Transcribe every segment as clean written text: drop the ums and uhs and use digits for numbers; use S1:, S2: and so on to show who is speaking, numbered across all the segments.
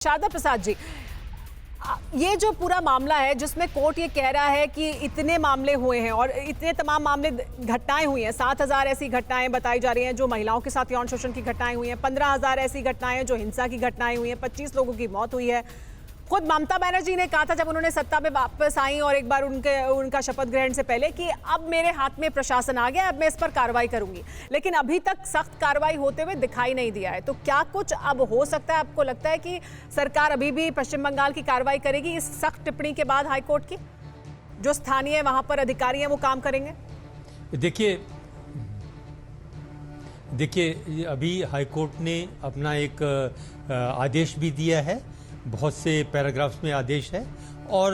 S1: शारदा प्रसाद जी, ये जो पूरा मामला है जिसमें कोर्ट ये कह रहा है कि इतने मामले हुए हैं और इतने तमाम मामले घटनाएं हुई हैं, 7,000 ऐसी घटनाएं बताई जा रही हैं जो महिलाओं के साथ यौन शोषण की घटनाएं हुई हैं, 15,000 ऐसी घटनाएं जो हिंसा की घटनाएं हुई हैं, 25 लोगों की मौत हुई है। खुद ममता बनर्जी ने कहा था जब उन्होंने सत्ता में वापस आई और एक बार उनका शपथ ग्रहण से पहले कि अब मेरे हाथ में प्रशासन आ गया, अब मैं इस पर कार्रवाई करूंगी, लेकिन अभी तक सख्त कार्रवाई होते हुए दिखाई नहीं दिया है। तो क्या कुछ अब हो सकता है? आपको लगता है कि सरकार अभी भी पश्चिम बंगाल की कार्रवाई करेगी इस सख्त टिप्पणी के बाद हाईकोर्ट की? जो स्थानीय वहां पर अधिकारी हैं वो काम करेंगे?
S2: देखिए अभी हाईकोर्ट ने अपना एक आदेश भी दिया है, बहुत से पैराग्राफ्स में आदेश है और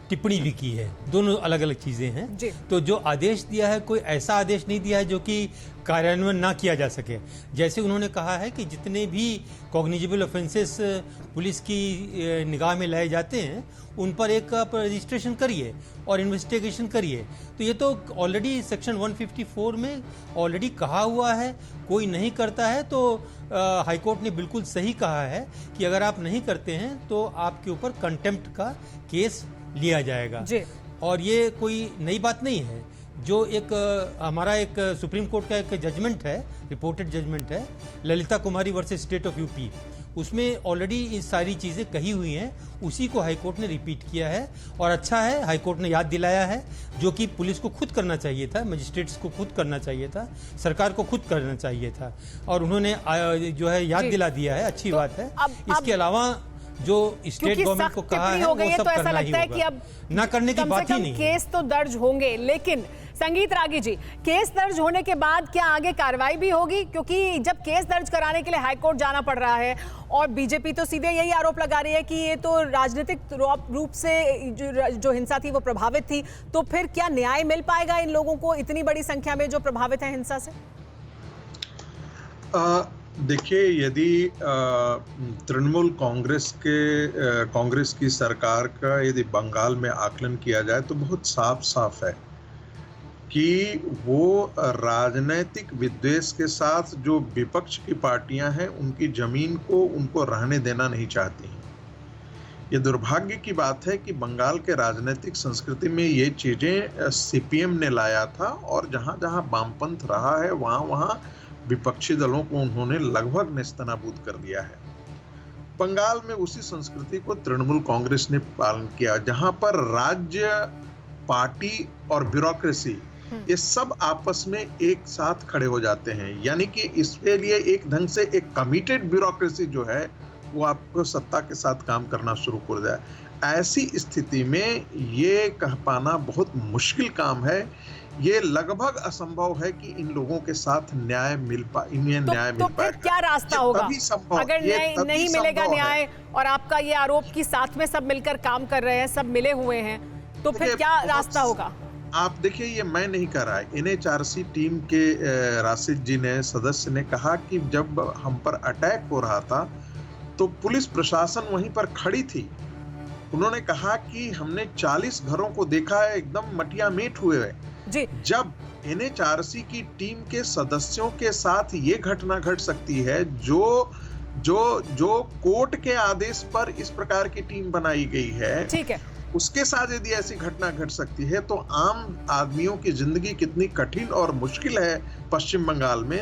S2: टिप्पणी भी की है, दोनों अलग अलग चीजें हैं। तो जो आदेश दिया है कोई ऐसा आदेश नहीं दिया है जो कि कार्यान्वयन ना किया जा सके। जैसे उन्होंने कहा है कि जितने भी कॉग्निजेबल ऑफेंसेस पुलिस की निगाह में लाए जाते हैं उन पर एक आप रजिस्ट्रेशन करिए और इन्वेस्टिगेशन करिए। तो ये तो ऑलरेडी सेक्शन 154 में ऑलरेडी कहा हुआ है। कोई नहीं करता है तो हाईकोर्ट ने बिल्कुल सही कहा है कि अगर आप नहीं करते हैं तो आपके ऊपर कंटेम्प्ट का केस लिया जाएगा। और ये कोई नई बात नहीं है। जो एक हमारा एक सुप्रीम कोर्ट का एक जजमेंट है, रिपोर्टेड जजमेंट है ललिता कुमारी वर्सेस स्टेट ऑफ यूपी, उसमें ऑलरेडी ये सारी चीज़ें कही हुई हैं, उसी को हाईकोर्ट ने रिपीट किया है। और अच्छा है हाईकोर्ट ने याद दिलाया है, जो कि पुलिस को खुद करना चाहिए था, मजिस्ट्रेट्स को खुद करना चाहिए था, सरकार को खुद करना चाहिए था, और उन्होंने जो है याद दिला दिया है। अच्छी बात है। इसके अलावा जो स्टेट गवर्नमेंट को कहा है वो सब
S1: तो
S2: करना ही होगा,
S1: कि अब
S2: ना करने की बात ही नहीं।
S1: केस तो दर्ज होंगे, लेकिन संगीत रागी जी, केस दर्ज होने के बाद क्या आगे कार्रवाई भी होगी? क्योंकि जब केस दर्ज कराने के लिए हाईकोर्ट जाना पड़ रहा है और बीजेपी तो सीधे यही आरोप लगा रही है कि ये तो राजनीतिक रूप से जो हिंसा थी वो प्रभावित थी, तो फिर क्या न्याय मिल पाएगा इन लोगों को, इतनी बड़ी संख्या में जो प्रभावित है हिंसा से?
S3: देखिए, यदि तृणमूल कांग्रेस की सरकार का यदि बंगाल में आकलन किया जाए तो बहुत साफ है कि वो राजनीतिक विद्वेष के साथ जो विपक्ष की पार्टियां हैं उनकी जमीन को उनको रहने देना नहीं चाहती हैं। ये दुर्भाग्य की बात है कि बंगाल के राजनीतिक संस्कृति में ये चीजें सीपीएम ने लाया था और जहां जहां वामपंथ रहा है वहां विपक्षी दलों को उन्होंने लगभग नेस्तनाबूद कर दिया है। बंगाल में उसी संस्कृति को तृणमूल कांग्रेस ने पालन किया, जहां पर राज्य, पार्टी और ब्यूरोक्रेसी ये सब आपस में एक साथ खड़े हो जाते हैं। यानी कि इसके लिए एक ढंग से एक कमिटेड ब्यूरोक्रेसी जो है वो आपको सत्ता के साथ काम करना शुरू कर दिया। ऐसी स्थिति में ये कह पाना बहुत मुश्किल काम है। ये लगभग असंभव है कि इन लोगों के साथ न्याय मिल पाएगा।
S1: फिर क्या रास्ता होगा अगर नहीं मिलेगा न्याय? और आपका ये आरोप कि साथ में सब मिलकर काम कर रहे हैं, सब मिले हुए हैं, तो फिर क्या रास्ता होगा?
S3: आप देखिए, ये मैं नहीं कह रहा है, NHRC टीम के राशिद जी ने, सदस्य ने कहा कि जब हम पर अटैक हो रहा था तो पुलिस प्रशासन वहीं पर खड़ी थी। उन्होंने कहा कि हमने 40 घरों को देखा है एकदम मटिया मेट हुए हैं। जब NHRC की टीम के सदस्यों के साथ ये घटना घट सकती है, जो कोर्ट के आदेश पर इस प्रकार की टीम बनाई गई है, ठीक है, उसके साथ यदि ऐसी घटना घट सकती है तो आम आदमियों की जिंदगी कितनी कठिन और मुश्किल है पश्चिम बंगाल में,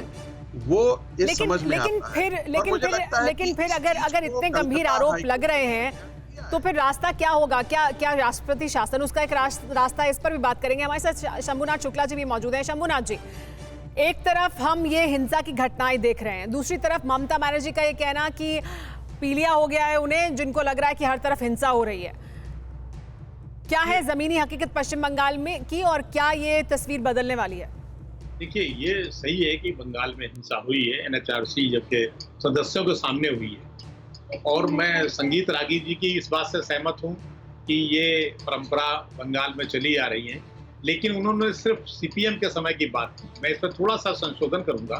S3: वो ये समझ में आता है।
S1: लेकिन फिर अगर इतने गंभीर आरोप लग रहे हैं तो फिर रास्ता क्या होगा? क्या राष्ट्रपति शासन उसका एक रास्ता? इस पर भी बात करेंगे। हमारे साथ शंभुनाथ शुक्ला जी भी मौजूद हैं। शंभुनाथ जी, एक तरफ हम ये हिंसा की घटनाएं देख रहे हैं, दूसरी तरफ ममता बनर्जी का ये कहना कि पीलिया हो गया है उन्हें, जिनको लग रहा है कि हर तरफ हिंसा हो रही है। क्या है जमीनी हकीकत पश्चिम बंगाल में की और क्या ये तस्वीर बदलने वाली है?
S4: देखिए, ये सही है कि बंगाल में हिंसा हुई है, NHRC जबकि सदस्यों के सामने हुई है, और मैं संगीत रागी जी की इस बात से सहमत हूं कि ये परंपरा बंगाल में चली आ रही है, लेकिन उन्होंने सिर्फ सीपीएम के समय की बात की। मैं इस पर थोड़ा सा संशोधन करूंगा,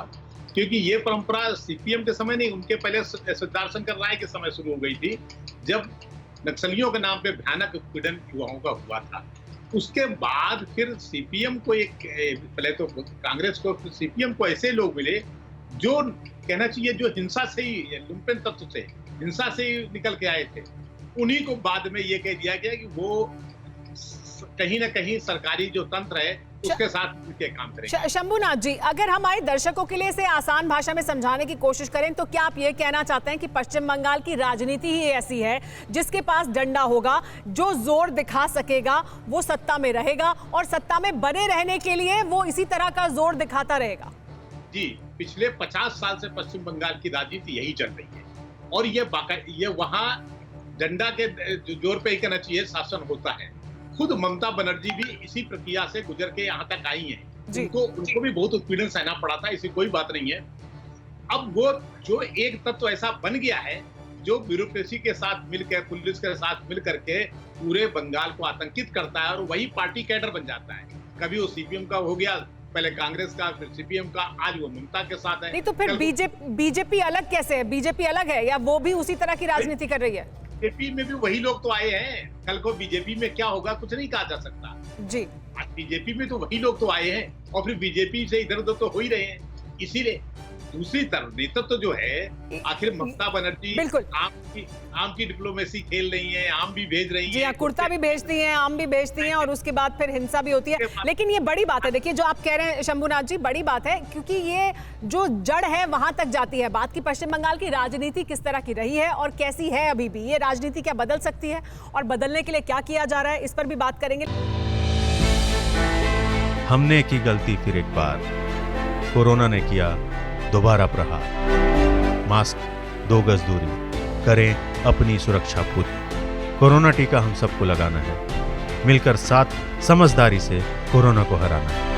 S4: क्योंकि ये परंपरा सीपीएम के समय नहीं, उनके पहले सिद्धार्थ शंकर राय के समय शुरू हो गई थी, जब नक्सलियों के नाम पे भयानक उत्पीड़न युवाओं का हुआ था। उसके बाद फिर सीपीएम को पहले तो कांग्रेस को, सीपीएम को ऐसे लोग मिले जो कहना चाहिए जो हिंसा से ही, लुम्पेन तत्व से, हिंसा से ही निकल के आए थे, उन्हीं को बाद में ये कह दिया गया कि वो कहीं ना कहीं सरकारी जो तंत्र है उसके साथ मिलकर काम करेंगे।
S1: शंभुनाथ जी, अगर हमारे दर्शकों के लिए इसे आसान भाषा में समझाने की कोशिश करें तो क्या आप ये कहना चाहते हैं कि पश्चिम बंगाल की राजनीति ही ऐसी है जिसके पास डंडा होगा, जो जोर दिखा सकेगा वो सत्ता में रहेगा और सत्ता में बने रहने के लिए वो इसी तरह का जोर दिखाता रहेगा?
S4: जी, पिछले 50 साल से पश्चिम बंगाल की राजनीति यही चल रही है और ये वहां डंडा के जोर पे ही कहना चाहिए शासन होता है। खुद ममता बनर्जी भी इसी प्रक्रिया से गुजर के यहाँ तक आई हैं। उनको भी बहुत उत्पीड़न सहना पड़ा था, ऐसी कोई बात नहीं है। अब वो जो एक तत्व ऐसा बन गया है जो ब्यूरोक्रेसी के साथ मिलकर, पुलिस के साथ मिलकर के पूरे बंगाल को आतंकित करता है और वही पार्टी कैडर बन जाता है। कभी वो सीपीएम का हो गया, पहले कांग्रेस का, फिर सीपीएम का, आज वो ममता के साथ है।
S1: नहीं तो फिर बीजेपी अलग कैसे है? बीजेपी अलग है या वो भी उसी तरह की राजनीति कर रही है?
S4: बीजेपी में भी वही लोग तो आए हैं। कल को बीजेपी में क्या होगा कुछ नहीं कहा जा सकता
S1: जी।
S4: आज बीजेपी में तो वही लोग तो आए हैं और फिर बीजेपी से इधर उधर तो हो ही रहे हैं। इसीलिए दूसरी तरफ नेतृत्व तो जो है, आखिर ममता बनर्जी आम की डिप्लोमेसी खेल रही है, आम भी भेज रही है,
S1: कुर्ता भी भेजती हैं, आम भी भेजती हैं और उसके बाद फिर हिंसा भी होती है। लेकिन ये बड़ी बात है, देखिए जो आप कह रहे हैं शंभुनाथ जी, बड़ी बात है क्योंकि ये जो जड़ है वहां तक जाती है बात की पश्चिम बंगाल की राजनीति किस तरह की रही है और कैसी है अभी भी। ये राजनीति क्या बदल सकती है और बदलने के लिए क्या किया जा रहा है, इस पर भी बात करेंगे।
S5: हमने की गलती फिर एक बार, कोरोना ने किया दोबारा प्रहार। मास्क, 2 गज दूरी, करें अपनी सुरक्षा पूरी। कोरोना टीका हम सबको लगाना है, मिलकर साथ समझदारी से कोरोना को हराना है।